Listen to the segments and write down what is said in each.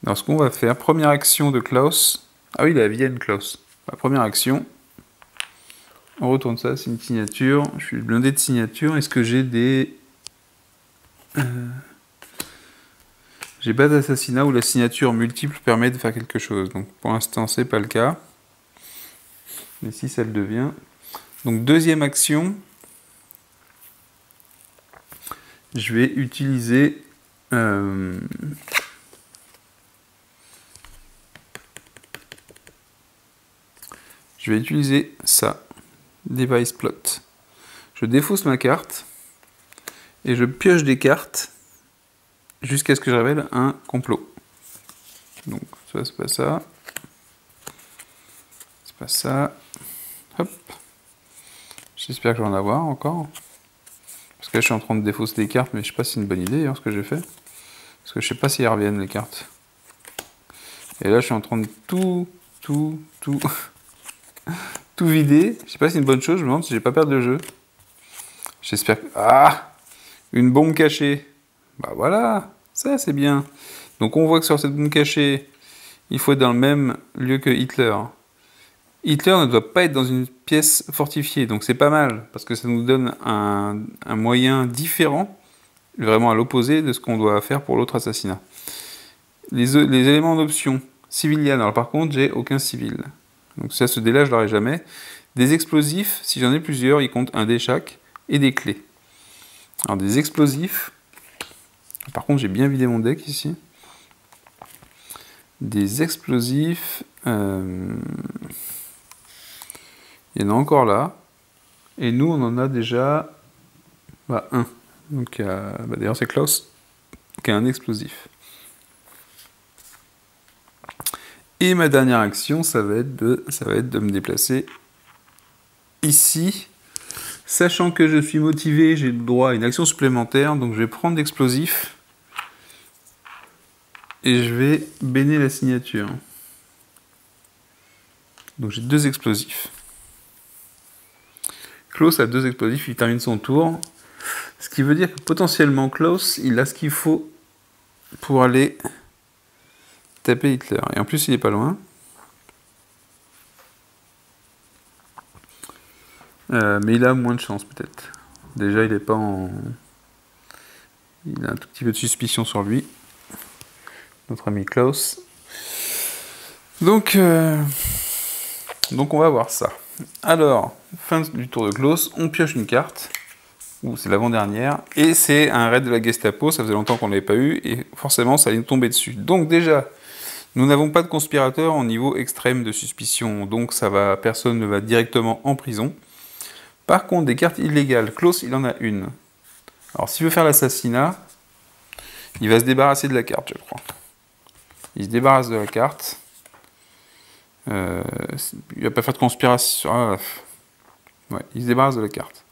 Alors, ce qu'on va faire, première action de Klaus. Ah oui, la Vienne Klaus. La première action. On retourne ça, c'est une signature. Je suis blindé de signatures. Est-ce que j'ai des... J'ai pas d'assassinat où la signature multiple permet de faire quelque chose. Donc pour l'instant, c'est pas le cas. Mais si ça le devient. Donc deuxième action. Je vais utiliser... Je vais utiliser ça. Device plot. Je défausse ma carte. Et je pioche des cartes. Jusqu'à ce que je révèle un complot. Donc ça, c'est pas ça. C'est pas ça. Hop. J'espère que je vais en avoir encore. Parce que là, je suis en train de défausser des cartes, mais je sais pas si c'est une bonne idée, ce que j'ai fait. Parce que je sais pas si elles reviennent, les cartes. Et là, je suis en train de tout vider. Je sais pas si c'est une bonne chose, je me demande si j'ai pas perdu le jeu. J'espère que... Ah! Une bombe cachée. Bah voilà, ça c'est bien. Donc on voit que sur cette bombe cachée, il faut être dans le même lieu que Hitler. Hitler ne doit pas être dans une pièce fortifiée, donc c'est pas mal, parce que ça nous donne un moyen différent, vraiment à l'opposé de ce qu'on doit faire pour l'autre assassinat. Les éléments d'option, civilian, alors par contre j'ai aucun civil. Donc ça, ce dé-là, je l'aurai jamais. Des explosifs, si j'en ai plusieurs, ils comptent un dé chaque, et des clés. Alors des explosifs, par contre j'ai bien vidé mon deck ici. Des explosifs, il y en a encore là. Et nous, on en a déjà un. Donc, d'ailleurs, c'est Klaus qui a un explosif. Et ma dernière action, ça va être de me déplacer ici. Sachant que je suis motivé, j'ai le droit à une action supplémentaire. Donc, je vais prendre l'explosif. Et je vais bénir la signature. Donc, j'ai 2 explosifs. Klaus a 2 explosifs, il termine son tour. Ce qui veut dire que potentiellement Klaus, il a ce qu'il faut pour aller taper Hitler. Et en plus, il est pas loin. Mais il a moins de chance peut-être. Déjà, il est pas en... Il a un tout petit peu de suspicion sur lui. Notre ami Klaus. Donc on va voir ça. Alors, fin du tour de Klaus, on pioche une carte. C'est l'avant-dernière. Et c'est un raid de la Gestapo, ça faisait longtemps qu'on ne l'avait pas eu, et forcément ça allait nous tomber dessus. Donc déjà, nous n'avons pas de conspirateur au niveau extrême de suspicion, donc personne ne va directement en prison. Par contre, des cartes illégales, Klaus, il en a une. Alors s'il veut faire l'assassinat, il va se débarrasser de la carte, je crois. Il se débarrasse de la carte. Il va pas faire de conspiration. Ouais, il se débarrasse de la carte.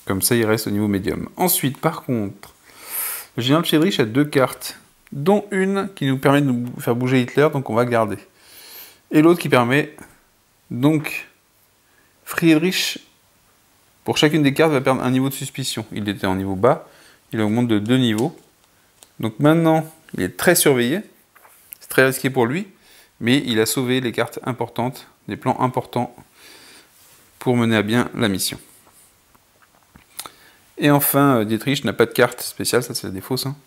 Comme ça, il reste au niveau médium. Ensuite, par contre, le général Friedrich a 2 cartes, dont une qui nous permet de nous faire bouger Hitler, donc on va garder. Et l'autre qui permet... Donc, Friedrich, pour chacune des cartes, va perdre un niveau de suspicion. Il était en niveau bas, il augmente de 2 niveaux. Donc maintenant, il est très surveillé. C'est très risqué pour lui, mais il a sauvé les cartes importantes, des plans importants pour mener à bien la mission. Et enfin, Dietrich n'a pas de carte spéciale, ça c'est la défausse. Hein.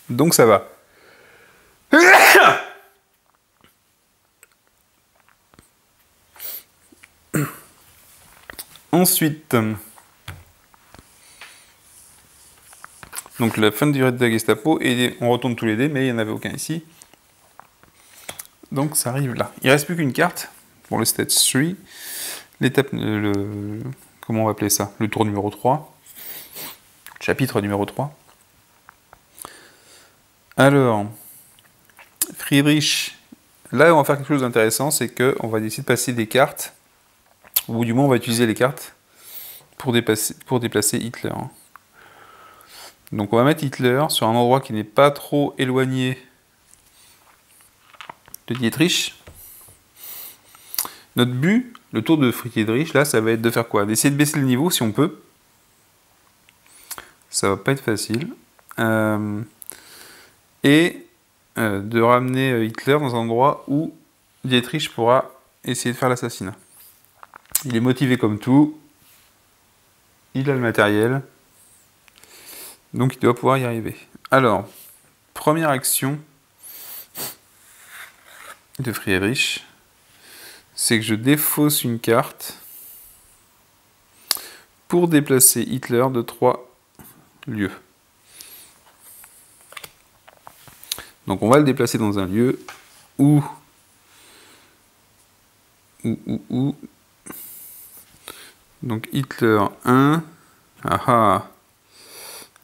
Donc ça va. Ensuite, donc la fin du raid de la Gestapo, et on retourne tous les dés, mais il n'y en avait aucun ici. Donc ça arrive là. Il ne reste plus qu'une carte pour le stage 3. L'étape, comment on va appeler ça? Le tour numéro 3. Chapitre numéro 3. Alors, Friedrich, là on va faire quelque chose d'intéressant, c'est qu'on va décider de passer des cartes, ou du moins on va utiliser les cartes pour déplacer Hitler. Donc on va mettre Hitler sur un endroit qui n'est pas trop éloigné de Dietrich. Notre but, le tour de Friedrich, là, ça va être de faire quoi? D'essayer de baisser le niveau si on peut. Ça va pas être facile. Et de ramener Hitler dans un endroit où Dietrich pourra essayer de faire l'assassinat. Il est motivé comme tout. Il a le matériel. Donc il doit pouvoir y arriver. Alors, première action de Friedrich, c'est que je défausse une carte pour déplacer Hitler de 3 lieux. Donc on va le déplacer dans un lieu où donc Hitler 1. Ah ah.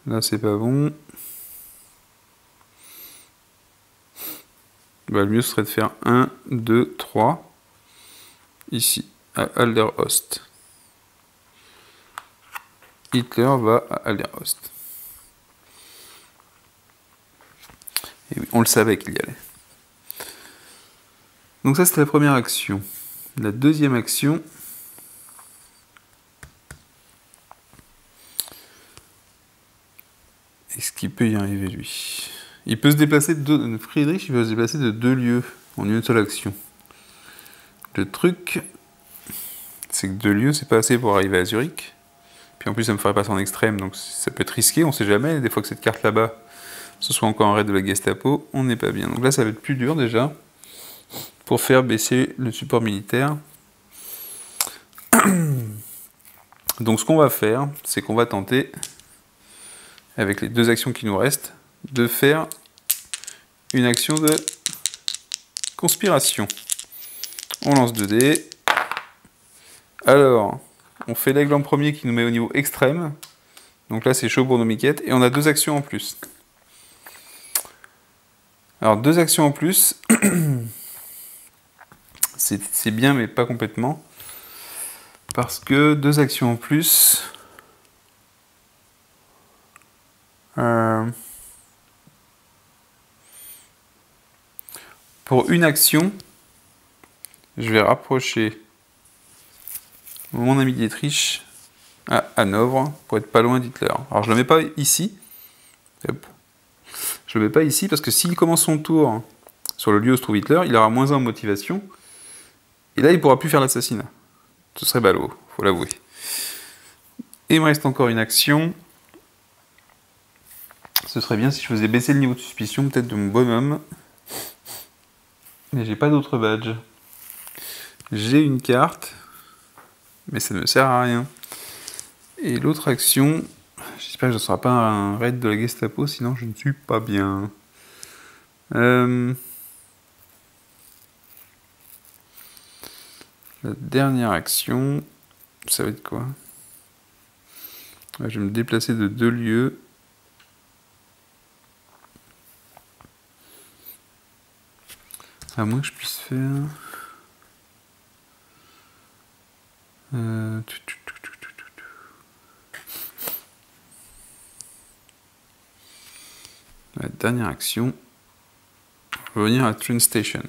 Là c'est pas bon. Bah, le mieux serait de faire 1, 2, 3. Ici, à Alderhost. Hitler va à Alderhost. Et oui, on le savait qu'il y allait. Donc ça c'était la première action. La deuxième action, est-ce qu'il peut y arriver lui? Il peut se déplacer de Friedrich, il peut se déplacer de 2 lieux en une seule action. Le truc, c'est que 2 lieux, c'est pas assez pour arriver à Zurich. Puis en plus, ça me ferait passer en extrême, donc ça peut être risqué, on sait jamais. Des fois que cette carte là-bas, ce soit encore un raid de la Gestapo, on n'est pas bien. Donc là, ça va être plus dur déjà, pour faire baisser le support militaire. Donc ce qu'on va faire, c'est qu'on va tenter, avec les 2 actions qui nous restent, de faire une action de conspiration. On lance 2 dés. Alors, on fait l'aigle en premier qui nous met au niveau extrême. Donc là, c'est chaud pour nos miquettes. Et on a 2 actions en plus. Alors, 2 actions en plus, c'est bien, mais pas complètement. Parce que 2 actions en plus... pour une action, je vais rapprocher mon ami Dietrich à Hanovre pour être pas loin d'Hitler. Alors je le mets pas ici. Hop. Je le mets pas ici parce que s'il commence son tour sur le lieu où se trouve Hitler, il aura moins 1 en motivation. Et là, il pourra plus faire l'assassinat. Ce serait ballot, faut l'avouer. Et il me reste encore une action. Ce serait bien si je faisais baisser le niveau de suspicion, peut-être de mon bonhomme. Mais j'ai pas d'autre badge. J'ai une carte, mais ça ne me sert à rien. Et l'autre action, j'espère que ce ne sera pas un raid de la Gestapo, sinon je ne suis pas bien. La dernière action, ça va être quoi? Je vais me déplacer de 2 lieux. À moins que je puisse faire... La dernière action, revenir à Train Station.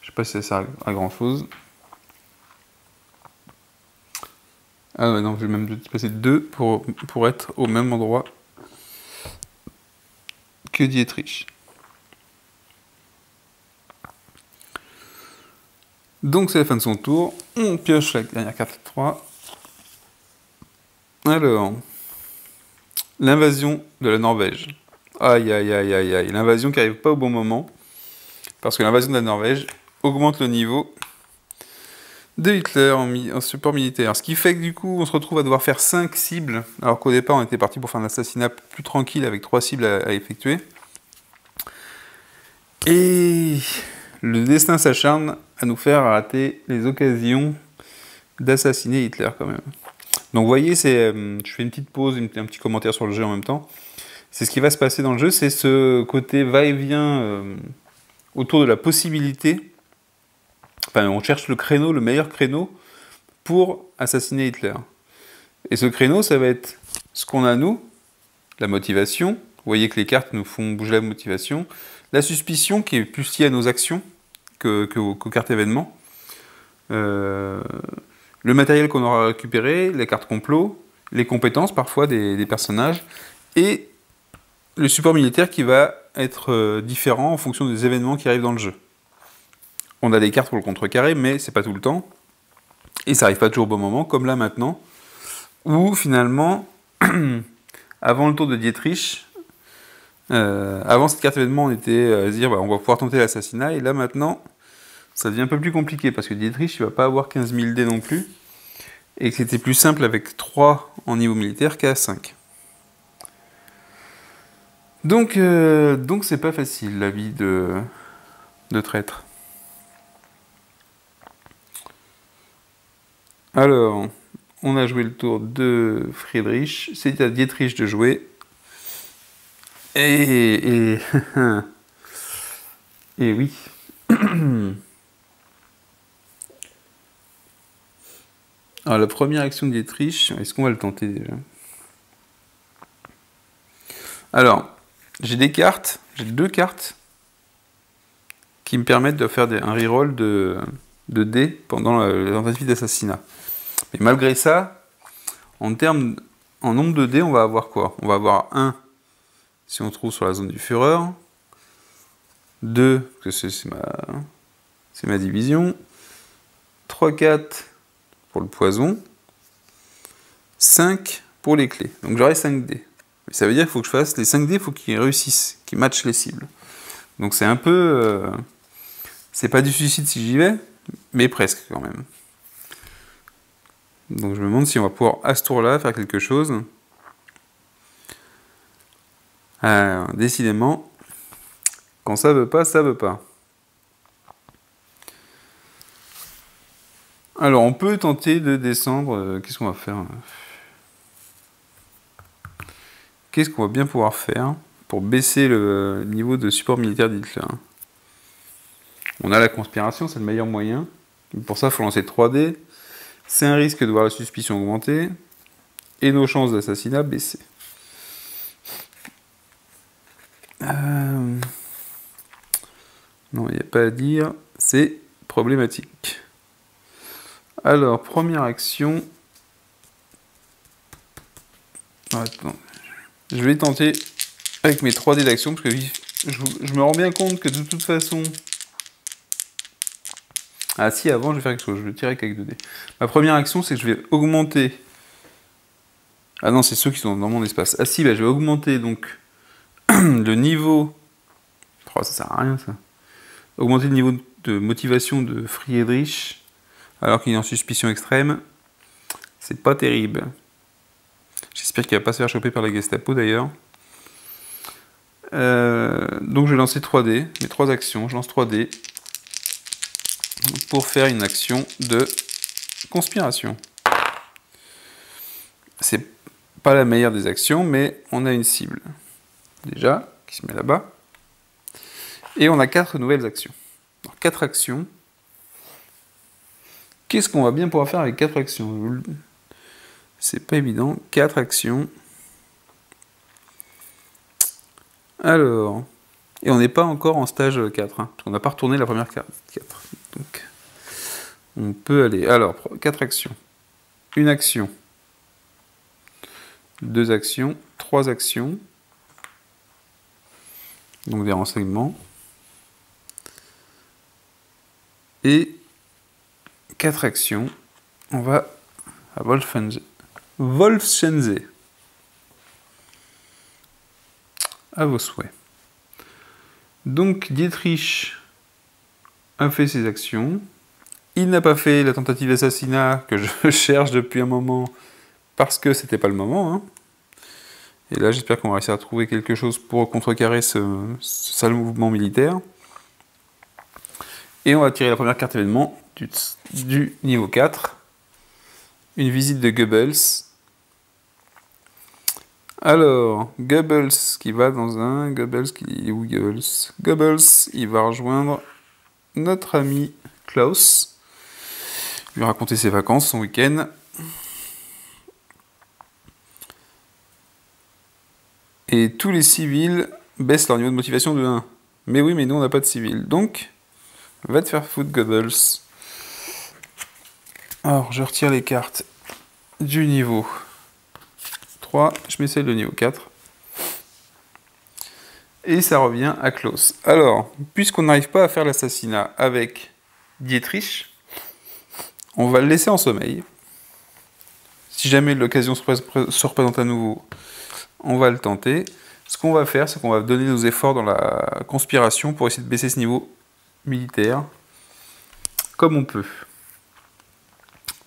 Je sais pas si ça sert à grand chose. Ah ouais, non, je vais même passer 2 pour être au même endroit que Dietrich. Donc c'est la fin de son tour. On pioche la dernière carte 3. Alors, l'invasion de la Norvège. Aïe, aïe, aïe, aïe, aïe. L'invasion qui n'arrive pas au bon moment. Parce que l'invasion de la Norvège augmente le niveau de Hitler en support militaire. Ce qui fait que du coup, on se retrouve à devoir faire 5 cibles. Alors qu'au départ, on était parti pour faire un assassinat plus tranquille avec 3 cibles à effectuer. Et le destin s'acharne à nous faire rater les occasions d'assassiner Hitler quand même. Donc vous voyez, je fais une petite pause, un petit commentaire sur le jeu en même temps. C'est ce qui va se passer dans le jeu, c'est ce côté va-et-vient autour de la possibilité. Enfin, on cherche le créneau, le meilleur créneau pour assassiner Hitler. Et ce créneau, ça va être ce qu'on a nous, la motivation. Vous voyez que les cartes nous font bouger la motivation. La suspicion qui est plus liée à nos actions qu'aux cartes événements. Le matériel qu'on aura récupéré, les cartes complot, les compétences parfois des personnages, et le support militaire qui va être différent en fonction des événements qui arrivent dans le jeu. On a des cartes pour le contrecarrer, mais c'est pas tout le temps, et ça arrive pas toujours au bon moment, comme là maintenant, où finalement, avant le tour de Dietrich, avant cette carte événement, on était à se dire on va pouvoir tenter l'assassinat, et là maintenant, ça devient un peu plus compliqué, parce que Dietrich, il va pas avoir 15 000 dés non plus, et que c'était plus simple avec 3 en niveau militaire qu'à 5. Donc c'est pas facile, la vie de traître. Alors, on a joué le tour de Friedrich, c'est à Dietrich de jouer. Et oui. Alors, la première action de Dietrich, est-ce qu'on va le tenter déjà? Alors, j'ai 2 cartes qui me permettent de faire un reroll de dés pendant la tentative d'assassinat. Mais malgré ça, en nombre de dés, on va avoir quoi? On va avoir 1 si on trouve sur la zone du Führer, 2, parce que c'est ma division, 3, 4 pour le poison, 5 pour les clés. Donc j'aurai 5 dés. Mais ça veut dire qu'il faut que je fasse les 5 dés, il faut qu'ils réussissent, qu'ils matchent les cibles. Donc c'est un peu... c'est pas du suicide si j'y vais, mais presque quand même. Donc je me demande si on va pouvoir à ce tour-là faire quelque chose. Décidément, quand ça veut pas, ça veut pas. Alors on peut tenter de descendre. Qu'est-ce qu'on va faire? Qu'est-ce qu'on va bien pouvoir faire pour baisser le niveau de support militaire d'Hitler? On a la conspiration, c'est le meilleur moyen. Pour ça, il faut lancer 3 dés. C'est un risque de voir la suspicion augmenter. Et nos chances d'assassinat baisser. Non, il n'y a pas à dire. C'est problématique. Alors, première action. Attends. Je vais tenter avec mes 3 dés d'action, parce que je me rends bien compte que de toute façon... Ah si, avant, je vais faire quelque chose. Je vais tirer avec 2 dés. Ma première action, c'est que je vais augmenter... Ah non, c'est ceux qui sont dans mon espace. Ah si, je vais augmenter donc le niveau... Oh, ça sert à rien, ça. Augmenter le niveau de motivation de Friedrich, alors qu'il est en suspicion extrême. C'est pas terrible. J'espère qu'il va pas se faire choper par la Gestapo, d'ailleurs. Donc je vais lancer 3 dés, mes 3 actions. Je lance 3 dés pour faire une action de conspiration. C'est pas la meilleure des actions, mais on a une cible. Déjà, qui se met là-bas. Et on a 4 nouvelles actions. Alors, 4 actions. Qu'est-ce qu'on va bien pouvoir faire avec 4 actions? C'est pas évident. 4 actions. Alors... Et on n'est pas encore en stage 4, hein, parce qu'on n'a pas retourné la première carte 4. Donc, on peut aller... Alors, 4 actions. Une action. 2 actions. 3 actions. Donc des renseignements. Et 4 actions. On va à Wolfschenze. À vos souhaits. Donc Dietrich a fait ses actions. Il n'a pas fait la tentative d'assassinat que je cherche depuis un moment parce que c'était pas le moment. Hein. Et là, j'espère qu'on va réussir à trouver quelque chose pour contrecarrer ce sale mouvement militaire. Et on va tirer la première carte événement du niveau 4. Une visite de Goebbels. Alors, Goebbels qui va dans un... Goebbels, il va rejoindre notre ami Klaus. Lui raconter ses vacances, son week-end. Et tous les civils baissent leur niveau de motivation de 1. Mais oui, mais nous on n'a pas de civils. Donc, va te faire foutre, Goebbels. Alors, je retire les cartes du niveau 3, je mets celle de niveau 4. Et ça revient à Klaus. Alors, puisqu'on n'arrive pas à faire l'assassinat avec Dietrich, on va le laisser en sommeil. Si jamais l'occasion se représente à nouveau, on va le tenter. Ce qu'on va faire, c'est qu'on va donner nos efforts dans la conspiration pour essayer de baisser ce niveau militaire, comme on peut.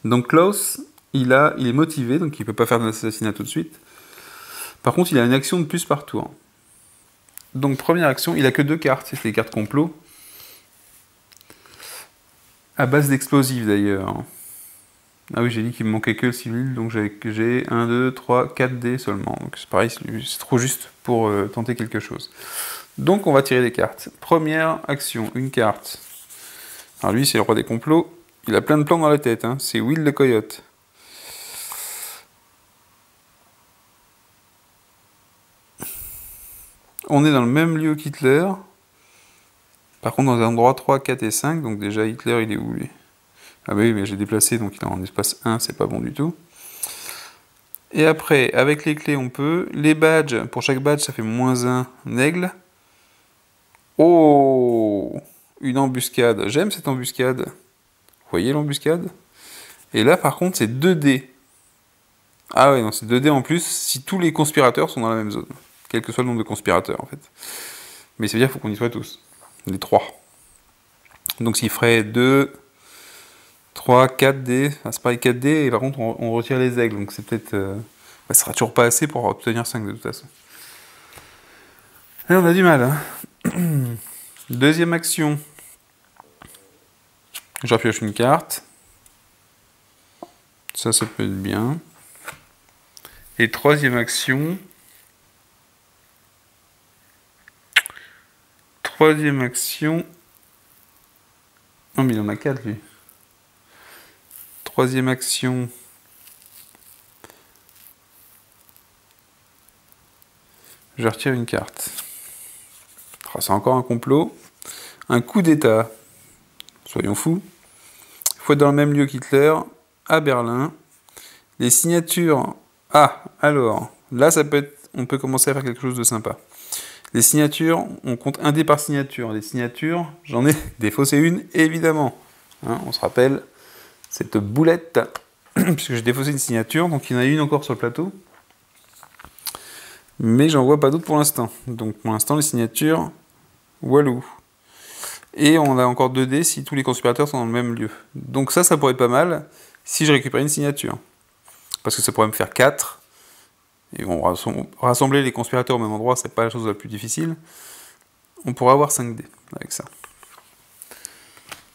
Donc Klaus, il est motivé, donc il ne peut pas faire d'assassinat tout de suite. Par contre, il a une action de plus par tour. Donc première action, il a que 2 cartes, c'est les cartes complot. À base d'explosifs d'ailleurs. Ah oui, j'ai dit qu'il me manquait que le civil, donc j'ai 1, 2, 3, 4 dés seulement. Donc c'est pareil, c'est trop juste pour tenter quelque chose. Donc on va tirer des cartes. Première action, une carte. Alors lui, c'est le roi des complots. Il a plein de plans dans la tête, hein. C'est Will le coyote. On est dans le même lieu qu'Hitler. Par contre, dans les endroits 3, 4 et 5, donc déjà Hitler, il est où lui? Ah bah oui, mais j'ai déplacé, donc il est en espace 1, c'est pas bon du tout. Et après, avec les clés, on peut. Les badges, pour chaque badge, ça fait -1 aigle. Oh! Une embuscade. J'aime cette embuscade. Vous voyez l'embuscade? Et là, par contre, c'est 2 dés. Ah ouais, non, c'est 2 dés en plus si tous les conspirateurs sont dans la même zone. Quel que soit le nombre de conspirateurs, en fait. Mais ça veut dire qu'il faut qu'on y soit tous. Les 3. Donc s'il ferait 2, 3, 4 dés, ah, c'est pareil 4 dés, et par contre on retire les aigles, donc c'est peut-être... ça sera toujours pas assez pour obtenir 5 de toute façon. Et on a du mal, hein. Deuxième action. Je repioche une carte. Ça peut être bien. Et troisième action. Troisième action. Non, mais il en a 4, lui. Troisième action. Je retire une carte. Oh, c'est encore un complot. Un coup d'État. Soyons fous. Il faut être dans le même lieu qu'Hitler, à Berlin. Les signatures... Ah, alors, là, on peut commencer à faire quelque chose de sympa. Les signatures, on compte 1 dé par signature. Les signatures, j'en ai défaussé une, évidemment. Hein, on se rappelle cette boulette, puisque j'ai défaussé une signature, donc il y en a une encore sur le plateau. Mais j'en vois pas d'autres pour l'instant. Donc pour l'instant, les signatures, walou. Et on a encore 2 dés si tous les conspirateurs sont dans le même lieu. Donc ça pourrait être pas mal si je récupère une signature. Parce que ça pourrait me faire 4. Et bon, rassembler les conspirateurs au même endroit, c'est pas la chose la plus difficile. On pourra avoir 5 dés avec ça.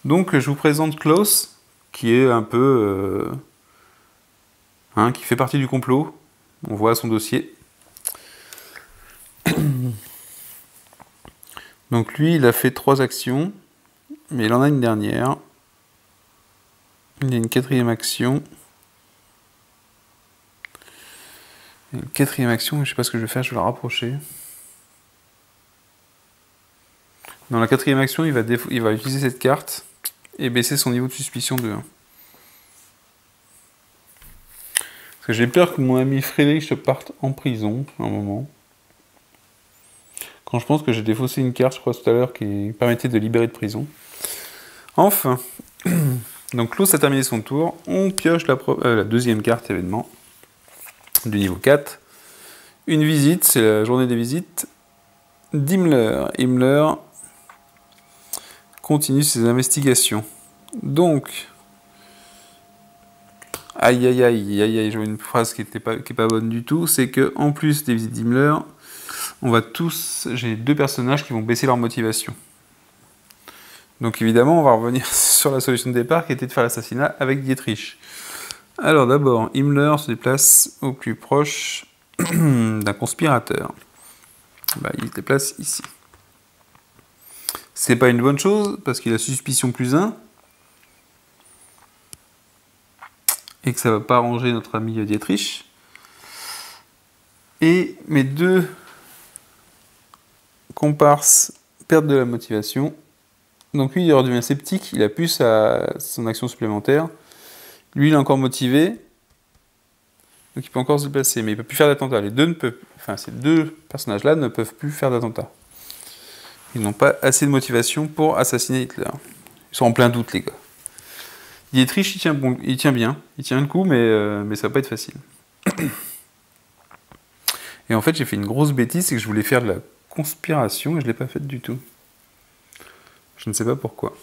Donc je vous présente Klaus, qui est un peu... qui fait partie du complot. On voit son dossier. Donc lui, il a fait 3 actions, mais il en a une dernière. Il y a une 4e action. Une 4e action, je ne sais pas ce que je vais faire, je vais la rapprocher. Dans la 4e action, il va utiliser cette carte et baisser son niveau de suspicion de 1. Parce que j'ai peur que mon ami Frédéric se parte en prison à un moment. Quand je pense que j'ai défaussé une carte, je crois tout à l'heure, qui permettait de libérer de prison. Enfin, donc Klaus a terminé son tour. On pioche la 2e carte événement du niveau 4. Une visite, c'est la journée des visites d'Himmler. Himmler continue ses investigations. Donc, aïe aïe aïe aïe aïe, je vois une phrase qui est pas bonne du tout, c'est que en plus des visites d'Himmler, j'ai 2 personnages qui vont baisser leur motivation. Donc évidemment, on va revenir sur la solution de départ qui était de faire l'assassinat avec Dietrich. Alors d'abord, Himmler se déplace au plus proche d'un conspirateur. Il se déplace ici. C'est pas une bonne chose, parce qu'il a suspicion +1, et que ça va pas arranger notre ami Dietrich. Et mes 2 comparses perdent de la motivation. Donc lui, il redevient sceptique, il a plus son action supplémentaire. Lui, il est encore motivé. Donc il peut encore se déplacer, mais il peut plus faire d'attentat. Les deux ne peuvent... Enfin, ces deux personnages-là ne peuvent plus faire d'attentat. Ils n'ont pas assez de motivation pour assassiner Hitler. Ils sont en plein doute, les gars. Dietrich, il tient bien. Il tient le coup, mais ça va pas être facile. Et en fait, j'ai fait une grosse bêtise, c'est que je voulais faire de la conspiration et je l'ai pas faite du tout. Je ne sais pas pourquoi.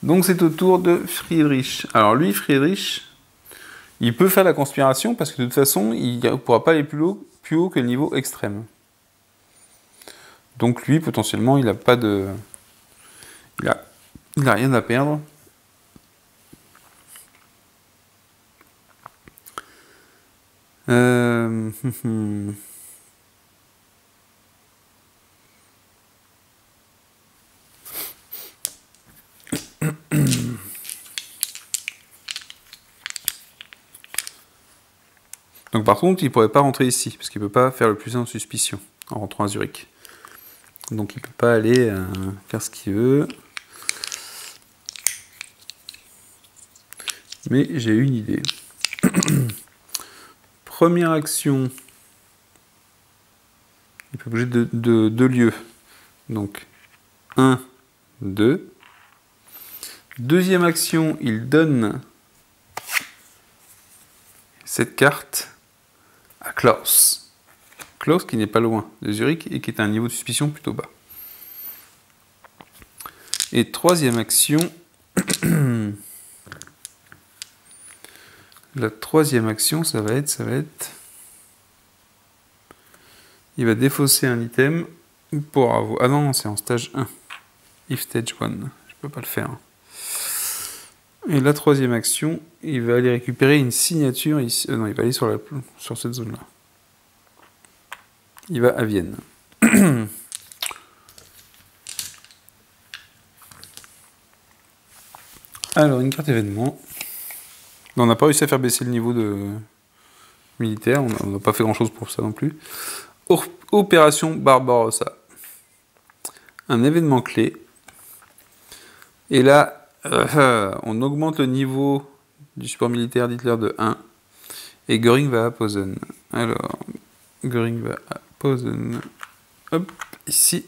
Donc c'est au tour de Friedrich. Alors lui, Friedrich, il peut faire la conspiration parce que de toute façon, il ne pourra pas aller plus haut que le niveau extrême. Donc lui, potentiellement, il n'a pas de... Il a rien à perdre. Donc par contre, il ne pourrait pas rentrer ici, parce qu'il ne peut pas faire le plus en suspicion en rentrant à Zurich. Donc il ne peut pas aller faire ce qu'il veut. Mais j'ai une idée. Première action. Il peut bouger de 2 lieux. Donc 1, 2. Deuxième action, il donne cette carte à Klaus. Klaus qui n'est pas loin de Zurich et qui est à un niveau de suspicion plutôt bas. Et troisième action, la troisième action, ça va être, il va défausser un item pour avoir... Ah non, c'est en stage 1. If stage 1, je peux pas le faire. Et la troisième action, il va aller récupérer une signature ici. Non, il va aller sur cette zone-là. Il va à Vienne. Alors, une carte événement. On n'a pas réussi à faire baisser le niveau de militaire. On n'a pas fait grand-chose pour ça non plus. Opération Barbarossa. Un événement clé. Et là, on augmente le niveau du support militaire d'Hitler de 1. Et Göring va à Posen. Alors, Göring va à Posen. Hop, ici.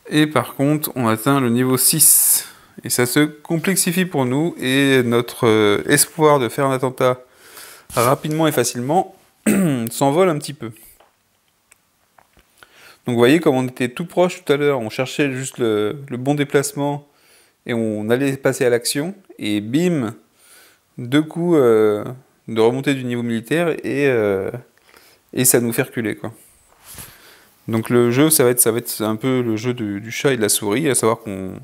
Et par contre, on atteint le niveau 6. Et ça se complexifie pour nous. Et notre espoir de faire un attentat rapidement et facilement s'envole un petit peu. Donc vous voyez, comme on était tout proche tout à l'heure, on cherchait juste le bon déplacement et on allait passer à l'action. Et bim, 2 coups de remontée du niveau militaire et ça nous fait reculer, quoi. Donc le jeu, ça va être un peu le jeu du chat et de la souris, à savoir qu'on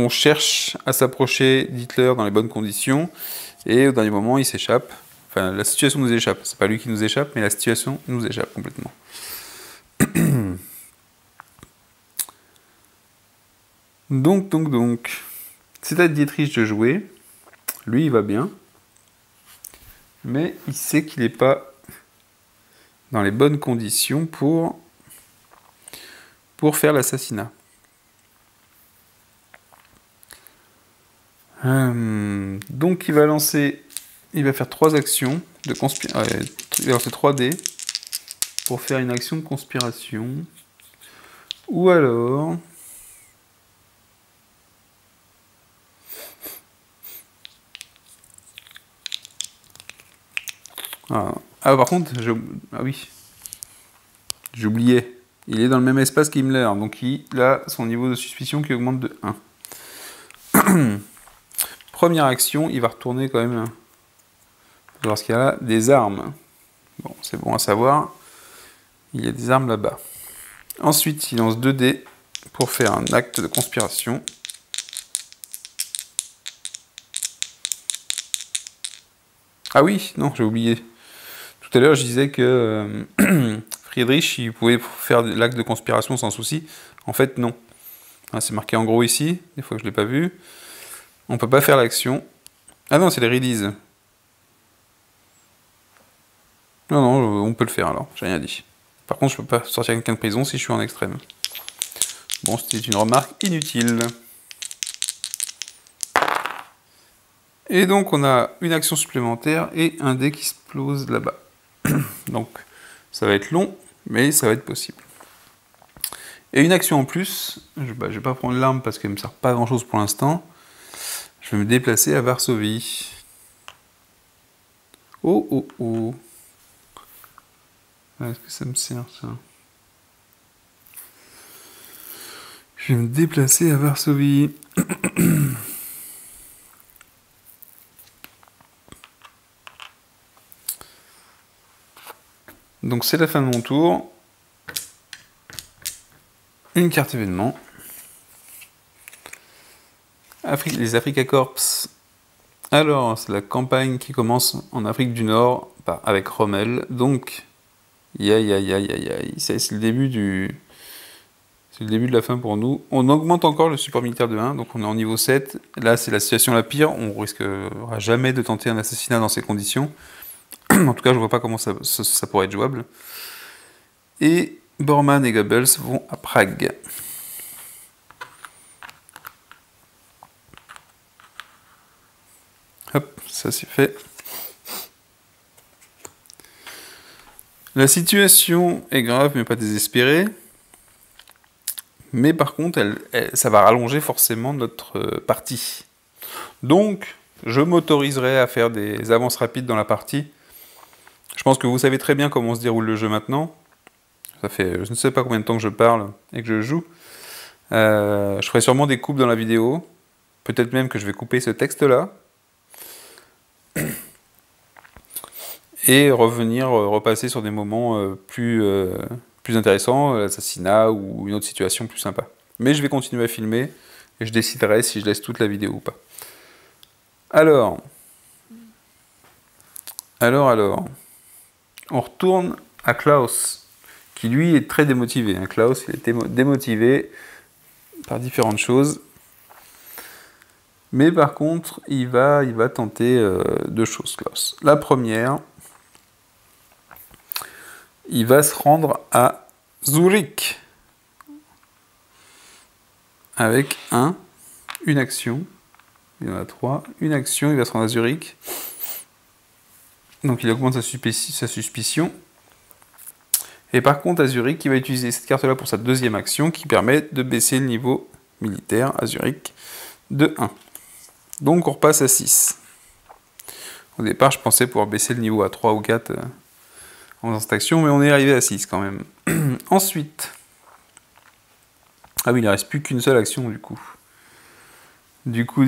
cherche à s'approcher d'Hitler dans les bonnes conditions et au dernier moment, il s'échappe. Enfin, la situation nous échappe. C'est pas lui qui nous échappe, mais la situation nous échappe complètement. Donc, c'est à Dietrich de jouer. Lui, il va bien. Mais il sait qu'il n'est pas dans les bonnes conditions pour faire l'assassinat. Donc, il va faire 3 actions de conspiration. Il va lancer 3 dés pour faire une action de conspiration. Ou alors... Ah par contre, ah oui, j'oubliais. Il est dans le même espace qu'Himmler, donc il a son niveau de suspicion qui augmente de 1. Première action, il va retourner quand même voir ce qu'il y a là, des armes. Bon, c'est bon à savoir. Il y a des armes là-bas. Ensuite, il lance 2 dés pour faire un acte de conspiration. Ah oui, non, j'ai oublié. Tout à l'heure, je disais que Friedrich, il pouvait faire l'acte de conspiration sans souci. En fait, non. C'est marqué en gros ici, des fois que je ne l'ai pas vu. On peut pas faire l'action. Ah non, c'est les releases. Non, on peut le faire alors, j'ai rien dit. Par contre, je peux pas sortir quelqu'un de prison si je suis en extrême. Bon, c'était une remarque inutile. Et donc on a une action supplémentaire et un dé qui explose là-bas. Donc ça va être long, mais ça va être possible. Et une action en plus, je vais pas prendre l'arme parce qu'elle me sert pas à grand chose pour l'instant. Je vais me déplacer à Varsovie. Oh oh oh. Est-ce que ça me sert ça? Je vais me déplacer à Varsovie. Donc c'est la fin de mon tour. Une carte événement. Les Africa Corps. Alors, c'est la campagne qui commence en Afrique du Nord avec Rommel. Donc, c'est le début c'est le début de la fin pour nous. On augmente encore le support militaire de 1, donc on est en niveau 7. Là, c'est la situation la pire. On risquera jamais de tenter un assassinat dans ces conditions. En tout cas, je vois pas comment ça pourrait être jouable. Et Bormann et Goebbels vont à Prague. Hop, ça c'est fait. La situation est grave, mais pas désespérée. Mais par contre, ça va rallonger forcément notre partie. Donc, je m'autoriserai à faire des avances rapides dans la partie. Je pense que vous savez très bien comment se déroule le jeu maintenant. Ça fait je ne sais pas combien de temps que je parle et que je joue. Je ferai sûrement des coupes dans la vidéo. Peut-être même que je vais couper ce texte-là. Et repasser sur des moments plus intéressants, l'assassinat ou une autre situation plus sympa. Mais je vais continuer à filmer et je déciderai si je laisse toute la vidéo ou pas. Alors. On retourne à Klaus, qui lui est très démotivé. Klaus, il était démotivé par différentes choses. Mais par contre, il va tenter 2 choses, Klaus. La première, il va se rendre à Zurich. Avec une action. Il y en a 3. Une action, il va se rendre à Zurich. Donc il augmente sa suspicion. Et par contre, à Zurich, il va utiliser cette carte-là pour sa deuxième action qui permet de baisser le niveau militaire à Zurich de 1. Donc on repasse à 6. Au départ, je pensais pouvoir baisser le niveau à 3 ou 4 en faisant cette action, mais on est arrivé à 6 quand même. Ensuite... Ah oui, il ne reste plus qu'une seule action du coup. Du coup,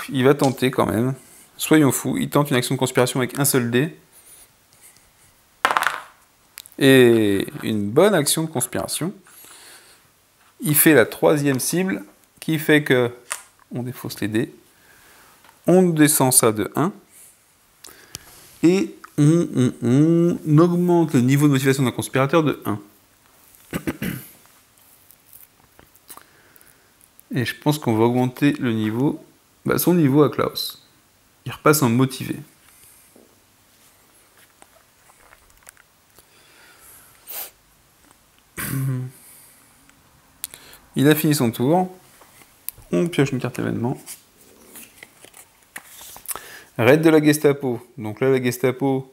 il va tenter quand même. Soyons fous, il tente une action de conspiration avec un seul dé. Et une bonne action de conspiration. Il fait la 3e cible, qui fait que on défausse les dés. On descend ça de 1. Et on augmente le niveau de motivation d'un conspirateur de 1. Et je pense qu'on va augmenter le niveau, son niveau à Klaus. Il repasse en motivé. Il a fini son tour. On pioche une carte événement. Raid de la Gestapo. Donc là, la Gestapo,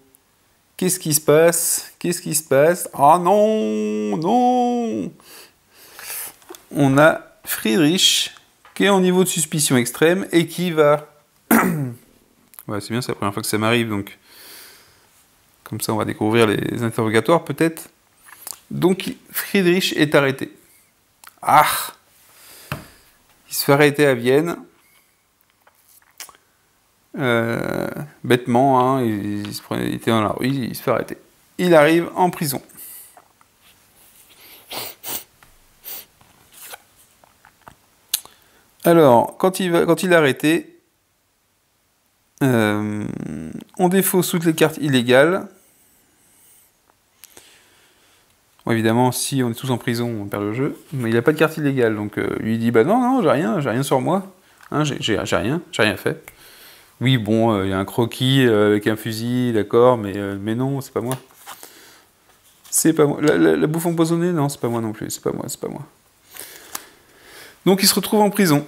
qu'est-ce qui se passe? Ah non, non. On a Friedrich qui est en niveau de suspicion extrême et qui va... Ouais, c'est bien, c'est la première fois que ça m'arrive, donc... Comme ça, on va découvrir les interrogatoires, peut-être. Donc, Friedrich est arrêté. Ah! Il se fait arrêter à Vienne. Bêtement, hein, il était dans la rue, il se fait arrêter. Il arrive en prison. Alors, quand il est arrêté, on défausse toutes les cartes illégales. Bon, évidemment, si on est tous en prison, on perd le jeu. Mais il n'a pas de carte illégale, donc lui dit, bah non, j'ai rien sur moi. Hein, j'ai rien fait. Oui, bon, il y a un croquis avec un fusil, d'accord, mais non, c'est pas moi. C'est pas moi. La bouffe empoisonnée, non, c'est pas moi non plus, c'est pas moi. Donc il se retrouve en prison.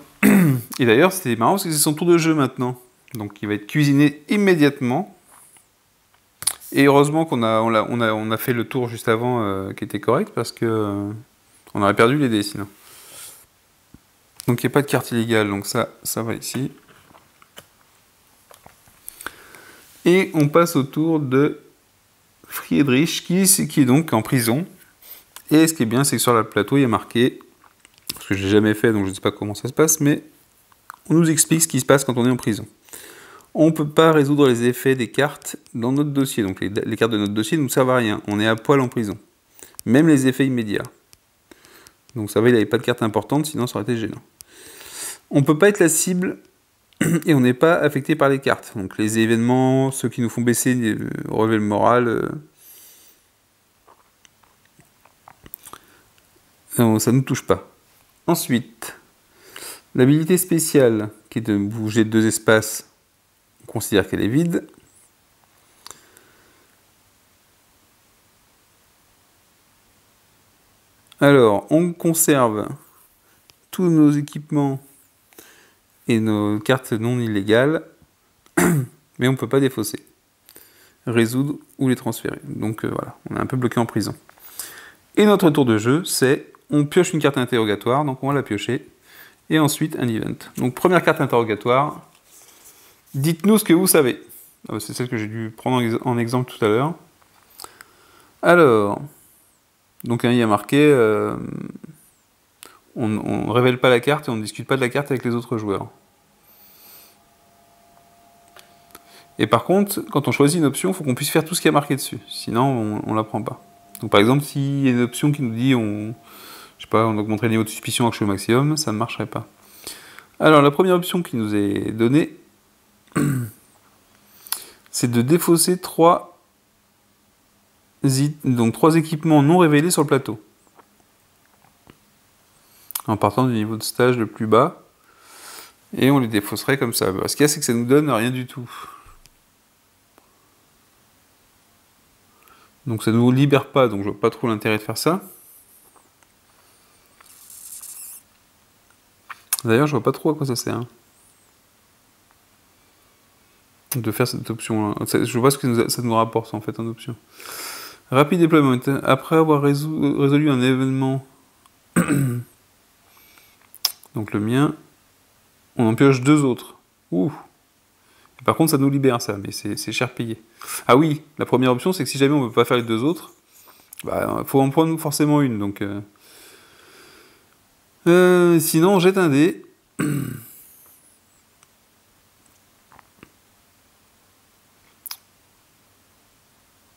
Et d'ailleurs, c'était marrant parce que c'est son tour de jeu maintenant. Donc il va être cuisiné immédiatement. Et heureusement qu'on a fait le tour juste avant qui était correct, parce que on aurait perdu les dés sinon. Donc il n'y a pas de carte illégale, donc ça va ici. Et on passe au tour de Friedrich, qui est donc en prison. Et ce qui est bien, c'est que sur le plateau, il y a marqué, parce que je l'ai jamais fait, donc je ne sais pas comment ça se passe, mais on nous explique ce qui se passe quand on est en prison. On ne peut pas résoudre les effets des cartes dans notre dossier. Donc les cartes de notre dossier ne nous servent à rien. On est à poil en prison. Même les effets immédiats. Donc ça va, il n'avait pas de carte importante, sinon ça aurait été gênant. On ne peut pas être la cible et on n'est pas affecté par les cartes. Donc les événements, ceux qui nous font baisser, relever le moral, ça ne nous touche pas. Ensuite, l'habilité spéciale, qui est de bouger de 2 espaces, on considère qu'elle est vide. Alors, on conserve tous nos équipements et nos cartes non illégales, mais on ne peut pas défausser, résoudre ou les transférer. Donc voilà, on est un peu bloqué en prison. Et notre tour de jeu, c'est on pioche une carte interrogatoire, donc on va la piocher, et ensuite un event. Donc première carte interrogatoire, dites-nous ce que vous savez. C'est celle que j'ai dû prendre en exemple tout à l'heure. Alors, donc il y a marqué, on ne révèle pas la carte et on ne discute pas de la carte avec les autres joueurs. Et par contre, quand on choisit une option, il faut qu'on puisse faire tout ce qui est marqué dessus. Sinon, on ne la prend pas. Donc par exemple, s'il y a une option qui nous dit je sais pas, on augmenterait le niveau de suspicion à au maximum, ça ne marcherait pas. Alors la première option qui nous est donnée, c'est de défausser 3 équipements non révélés sur le plateau. En partant du niveau de stage le plus bas. Et on les défausserait comme ça. Ce qu'il y a, c'est que ça nous donne rien du tout. Donc ça ne nous libère pas, donc je vois pas trop l'intérêt de faire ça. D'ailleurs, je vois pas trop à quoi ça sert. De faire cette option-là. Je vois ce que ça nous rapporte en fait en option. Rapid deployment. Après avoir résolu un événement, donc le mien, on en pioche 2 autres. Ouh. Et par contre, ça nous libère ça, mais c'est cher payé. Ah oui, la première option, c'est que si jamais on ne peut pas faire les 2 autres, bah, faut en prendre forcément une. Donc, sinon, on jette un dé.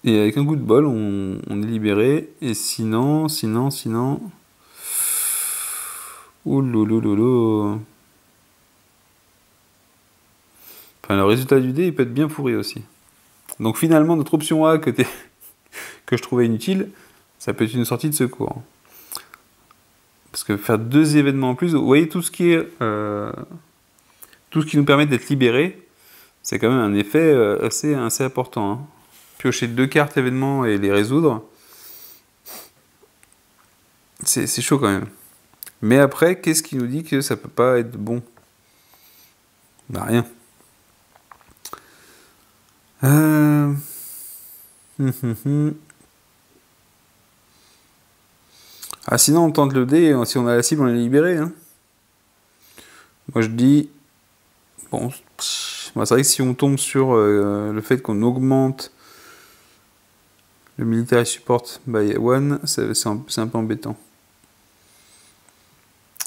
Et avec un coup de bol, on est libéré. Et sinon... Ouloulouloulou. Enfin, le résultat du dé, il peut être bien pourri aussi. Donc finalement, notre option A que je trouvais inutile, ça peut être une sortie de secours. Parce que faire 2 événements en plus, vous voyez, tout ce qui nous permet d'être libérés, c'est quand même un effet assez important. Hein. Piocher 2 cartes événements et les résoudre, c'est chaud quand même. Mais après, qu'est-ce qui nous dit que ça peut pas être bon? Bah rien. Ah sinon on tente le dé, si on a la cible on est libéré. Hein. Moi je dis... Bon, c'est vrai que si on tombe sur le fait qu'on augmente le military support by 1, c'est un peu embêtant.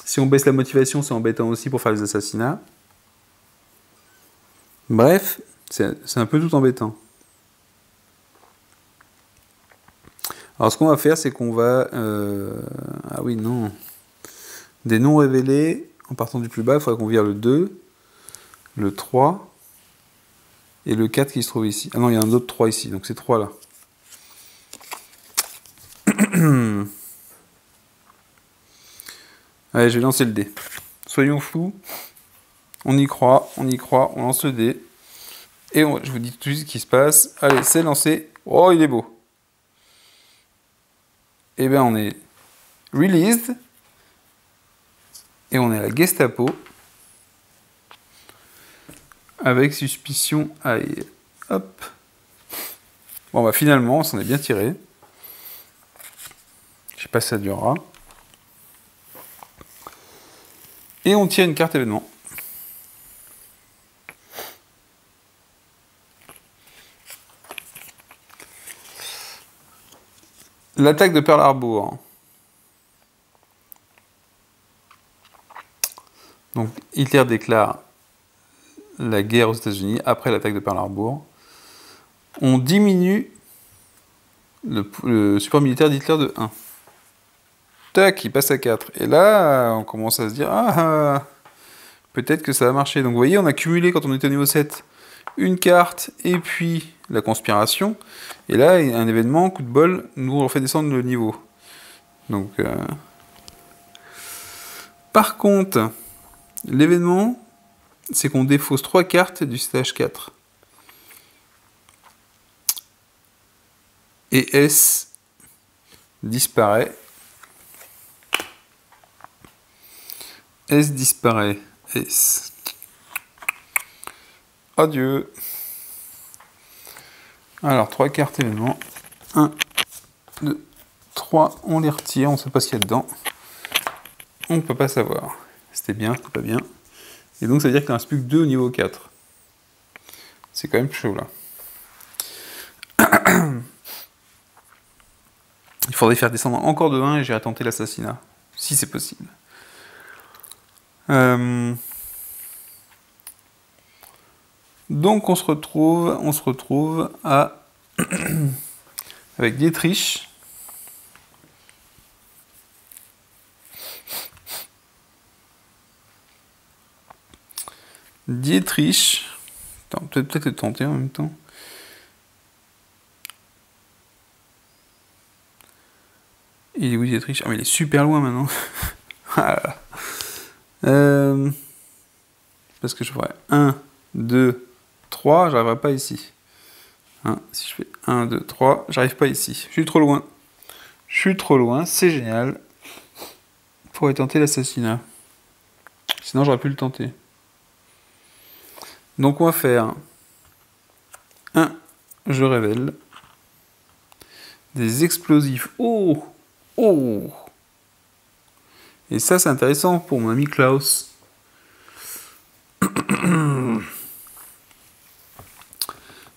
Si on baisse la motivation, c'est embêtant aussi pour faire les assassinats. Bref, c'est un peu tout embêtant. Alors ce qu'on va faire, c'est qu'on va... Ah oui, non. Des non révélés, en partant du plus bas, il faudrait qu'on vire le 2, le 3, et le 4 qui se trouve ici. Ah non, il y a un autre 3 ici, donc c'est 3 là. Allez, je vais lancer le dé. Soyons fous. On y croit, on lance le dé. Et je vous dis tout de suite ce qui se passe. Allez, c'est lancé. Oh, il est beau. Et bien, on est released. Et on est à la Gestapo. avec suspicion aïe. Hop. Bon bah finalement, on s'en est bien tiré. Je sais pas si ça durera. Et on tire une carte événement. L'attaque de Pearl Harbor. Donc Hitler déclare la guerre aux États-Unis après l'attaque de Pearl Harbor. On diminue le support militaire d'Hitler de 1. Tac, il passe à 4. Et là, on commence à se dire, peut-être que ça va marcher. Donc vous voyez, on a cumulé quand on était au niveau 7 une carte et puis la conspiration. Et là, un événement, coup de bol, nous refait descendre le niveau. Donc, par contre, l'événement, c'est qu'on défausse 3 cartes du stage 4. Et S disparaît. S disparaît. S. Adieu. Alors, 3 cartes événements. 1, 2, 3. On les retire. On ne sait pas ce qu'il y a dedans. On ne peut pas savoir. C'était bien, c'était pas bien. Et donc, ça veut dire qu'il ne reste plus que 2 au niveau 4. C'est quand même chaud, là. Il faudrait faire descendre encore de 1 et j'irai tenter l'assassinat. Si c'est possible. Donc, on se retrouve à... avec Dietrich. Attends, peut-être le tenter en même temps. Il est où Dietrich? Ah mais il est super loin maintenant. Parce que je ferais 1, 2, 3, j'arriverai pas ici. Si je fais 1, 2, 3, j'arrive pas ici. Je suis trop loin, c'est génial. Pour tenter l'assassinat. Sinon j'aurais pu le tenter. Donc on va faire 1, je révèle. Des explosifs. Oh! Et ça, c'est intéressant pour mon ami Klaus.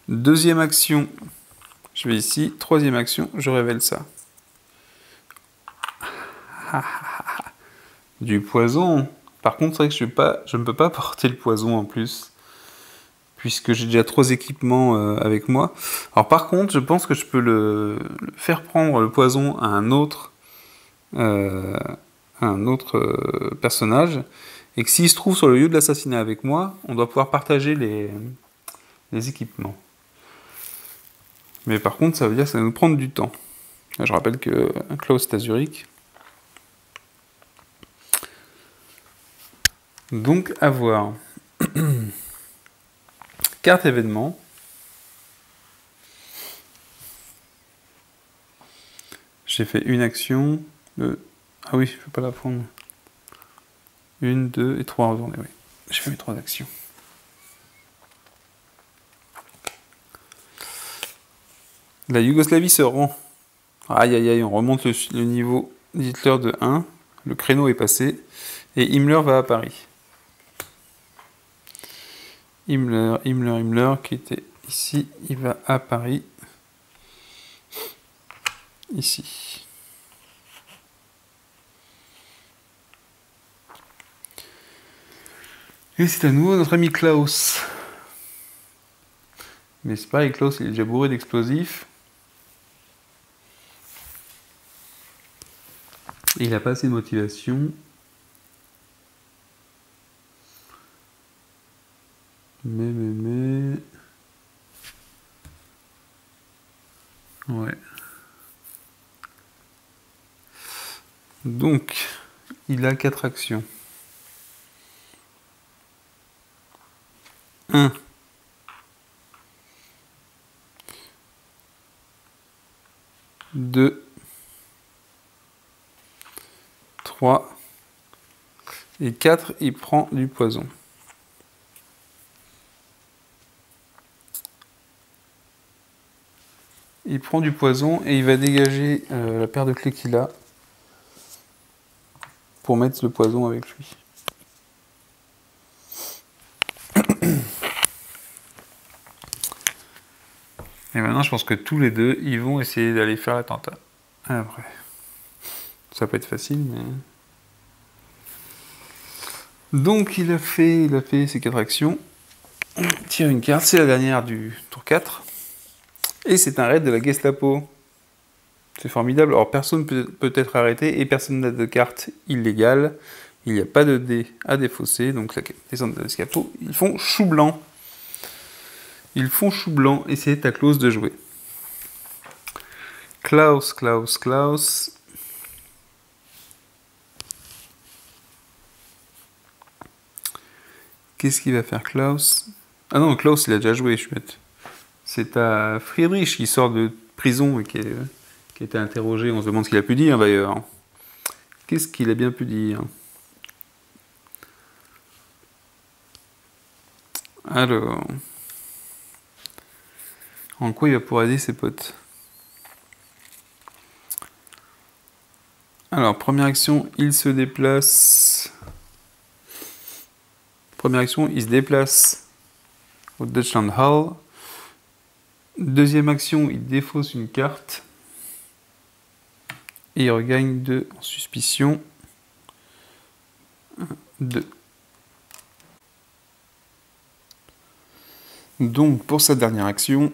Deuxième action, je vais ici. Troisième action, je révèle ça. Du poison. Par contre, c'est vrai que je ne peux pas porter le poison en plus. Puisque j'ai déjà 3 équipements avec moi. Alors par contre, je pense que je peux le faire prendre le poison à un autre personnage, et que s'il se trouve sur le lieu de l'assassinat avec moi, on doit pouvoir partager les équipements. Mais par contre, ça veut dire que ça va nous prendre du temps. Là, je rappelle que Klaus est à Zurich. Donc, à voir. Carte événement. J'ai fait une action. Ah oui, je ne peux pas la prendre. 1, 2 et 3 retournées, oui. J'ai fait mes 3 actions. La Yougoslavie se rend. Aïe aïe aïe, on remonte le niveau d'Hitler de 1. Le créneau est passé. Et Himmler va à Paris. Himmler, qui était ici, il va à Paris. Ici. Et c'est à nouveau notre ami Klaus. Mais c'est pareil, Klaus, il est déjà bourré d'explosifs. Il n'a pas assez de motivation. Mais... Ouais. Donc, il a 4 actions. 1. 2. 3. Et 4, il prend du poison. Il prend du poison et il va dégager la paire de clés qu'il a pour mettre le poison avec lui. Et maintenant, je pense que tous les deux, ils vont essayer d'aller faire l'attentat. Après, ça peut être facile, mais... Donc, il a fait ses 4 actions. On tire une carte, c'est la dernière du tour 4. Et c'est un raid de la Gestapo. C'est formidable. Alors, personne peut être arrêté et personne n'a de carte illégale. Il n'y a pas de dés à défausser. Donc, la descente de la Gestapo, ils font chou blanc. Ils font chou blanc et c'est à Klaus de jouer. Klaus. Qu'est-ce qu'il va faire, Klaus? Ah non, Klaus, il a déjà joué, je suis bête. C'est à Friedrich qui sort de prison et qui a été interrogé. On se demande ce qu'il a pu dire, d'ailleurs. Qu'est-ce qu'il a bien pu dire? Alors... En quoi il va pouvoir aider ses potes? Alors, première action, il se déplace... Première action, il se déplace au Deutschland Hall. Deuxième action, il défausse une carte. Et il regagne 2 en suspicion. 1, 2. Donc, pour sa dernière action,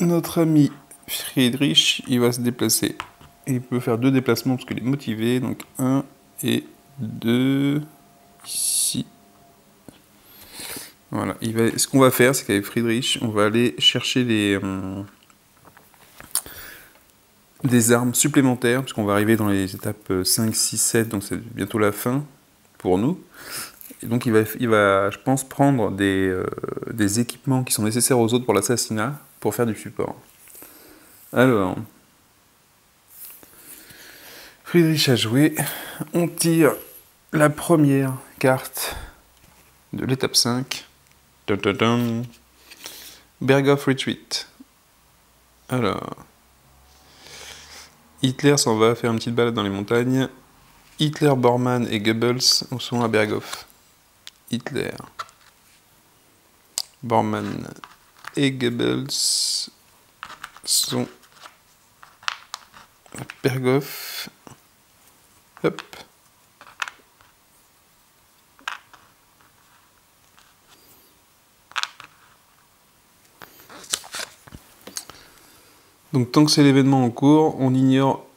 notre ami Friedrich, il va se déplacer. Il peut faire 2 déplacements parce qu'il est motivé. Donc, 1 et 2. Ici. Voilà. Ce qu'on va faire, c'est qu'avec Friedrich, on va aller chercher des armes supplémentaires, puisqu'on va arriver dans les étapes 5, 6, 7, donc c'est bientôt la fin pour nous. Et donc il va, je pense, prendre des équipements qui sont nécessaires aux autres pour l'assassinat, pour faire du support. Alors, Friedrich a joué. On tire la première carte de l'étape 5. Berghoff Retreat. Alors... Hitler s'en va faire une petite balade dans les montagnes. Hitler, Bormann et Goebbels sont à Berghoff. Hitler, Bormann et Goebbels sont à Berghoff. Hop. Donc tant que c'est l'événement en cours, on ignore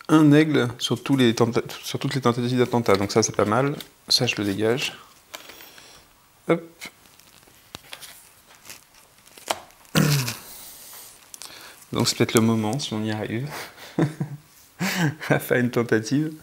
un aigle sur toutes les tentatives d'attentat. Donc ça c'est pas mal. Ça je le dégage. Hop. Donc c'est peut-être le moment, si on y arrive, à faire une tentative.